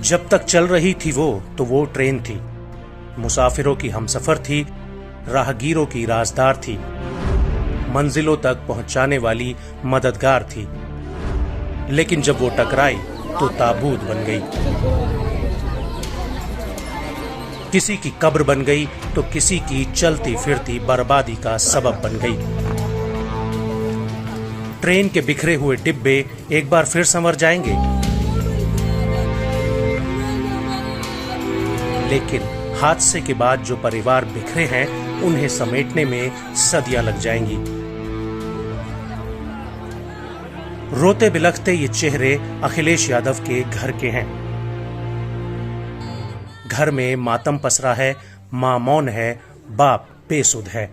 जब तक चल रही थी तो वो ट्रेन थी। मुसाफिरों की हमसफर थी, राहगीरों की राजदार थी, मंजिलों तक पहुंचाने वाली मददगार थी। लेकिन जब वो टकराई तो ताबूत बन गई। किसी की कब्र बन गई तो किसी की चलती फिरती बर्बादी का सबब बन गई। ट्रेन के बिखरे हुए डिब्बे एक बार फिर संवर जाएंगे, लेकिन हादसे के बाद जो परिवार बिखरे हैं उन्हें समेटने में सदियां लग जाएंगी। रोते बिलखते ये चेहरे अखिलेश यादव के घर के हैं। घर में मातम पसरा है, मां मौन है, बाप बेसुध है।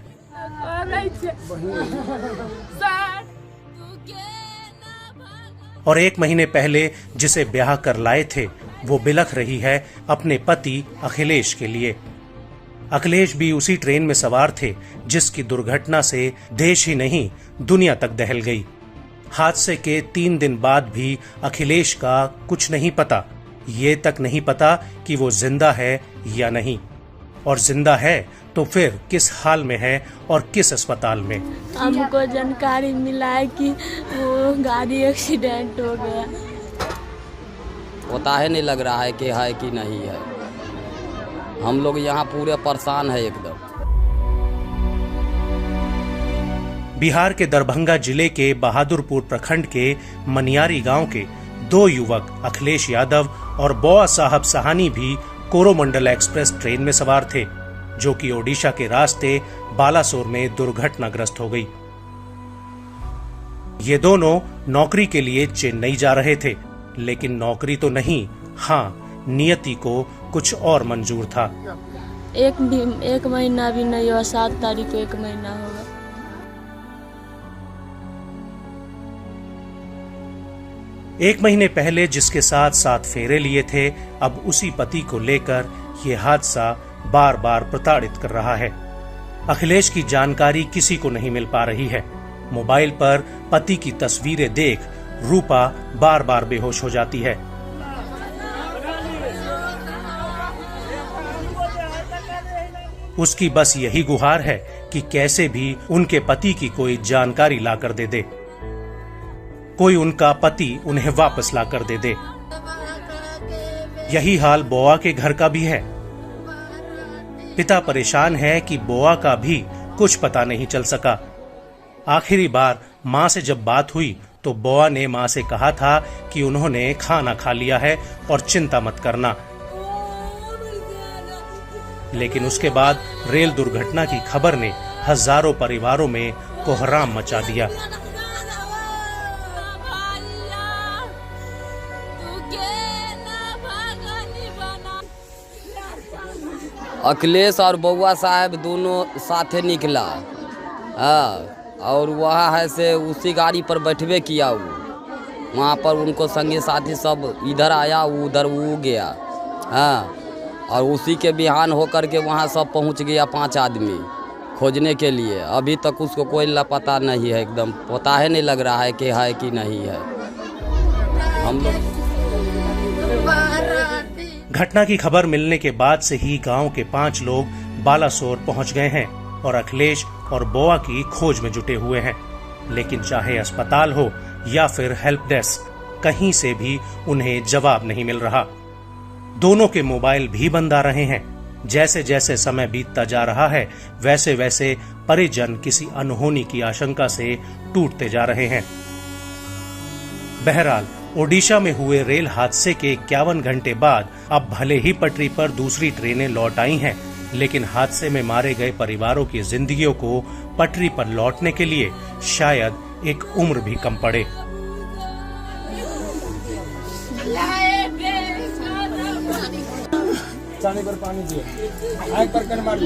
और 1 महीने पहले जिसे ब्याह कर लाए थे वो बिलख रही है अपने पति अखिलेश के लिए। अखिलेश भी उसी ट्रेन में सवार थे जिसकी दुर्घटना से देश ही नहीं दुनिया तक दहल गई। हादसे के 3 दिन बाद भी अखिलेश का कुछ नहीं पता। ये तक नहीं पता कि वो जिंदा है या नहीं, और जिंदा है तो फिर किस हाल में है और किस अस्पताल में। हमको जानकारी मिला है कि वो गाड़ी एक्सीडेंट हो गया। पता है नहीं लग रहा है कि है कि नहीं है। हम लोग यहाँ पूरे परेशान है एकदम। बिहार के दरभंगा जिले के बहादुरपुर प्रखंड के मनियारी गांव के 2 युवक अखिलेश यादव और बौआ साहब सहानी भी कोरोमंडल एक्सप्रेस ट्रेन में सवार थे, जो कि ओडिशा के रास्ते बालासोर में दुर्घटनाग्रस्त हो गई। ये दोनों नौकरी के लिए चेन्नई जा रहे थे, लेकिन नौकरी तो नहीं, हाँ, नियति को कुछ और मंजूर था। एक महीना भी नहीं हुआ, 7 तारीख को 1 महीना होगा। एक महीने पहले जिसके साथ 7 फेरे लिए थे, अब उसी पति को लेकर ये हादसा बार बार प्रताड़ित कर रहा है। अखिलेश की जानकारी किसी को नहीं मिल पा रही है। मोबाइल पर पति की तस्वीरें देख रूपा बार बार बेहोश हो जाती है। उसकी बस यही गुहार है कि कैसे भी उनके पति की कोई जानकारी लाकर दे दे, कोई उनका पति उन्हें वापस लाकर दे दे। यही हाल बोआ के घर का भी है। पिता परेशान है कि बोआ का भी कुछ पता नहीं चल सका। आखिरी बार मां से जब बात हुई तो बोआ ने मां से कहा था कि उन्होंने खाना खा लिया है और चिंता मत करना। लेकिन उसके बाद रेल दुर्घटना की खबर ने हजारों परिवारों में कोहराम मचा दिया। अखिलेश और बउआ साहब दोनों साथे निकला, हाँ, और वहाँ है से उसी गाड़ी पर बैठवे किया। वहाँ पर उनको संगी साथी सब इधर आया, उधर वो गया, हाँ, और उसी के बिहान होकर के वहाँ सब पहुँच गया 5 आदमी खोजने के लिए। अभी तक उसको कोई लापता नहीं है, एकदम पता है नहीं लग रहा है कि है कि नहीं है। हम लोग घटना की खबर मिलने के बाद से ही गांव के 5 लोग बालासोर पहुंच गए हैं और अखिलेश और बोआ की खोज में जुटे हुए हैं। लेकिन चाहे अस्पताल हो या फिर हेल्प डेस्क, कहीं से भी उन्हें जवाब नहीं मिल रहा। दोनों के मोबाइल भी बंद आ रहे हैं। जैसे जैसे समय बीतता जा रहा है, वैसे वैसे परिजन किसी अनहोनी की आशंका से टूटते जा रहे हैं। बहरहाल ओडिशा में हुए रेल हादसे के 51 घंटे बाद अब भले ही पटरी पर दूसरी ट्रेनें लौट आई हैं, लेकिन हादसे में मारे गए परिवारों की जिंदगियों को पटरी पर लौटने के लिए शायद एक उम्र भी कम पड़े। पर पानी दिए, आग पर कर मार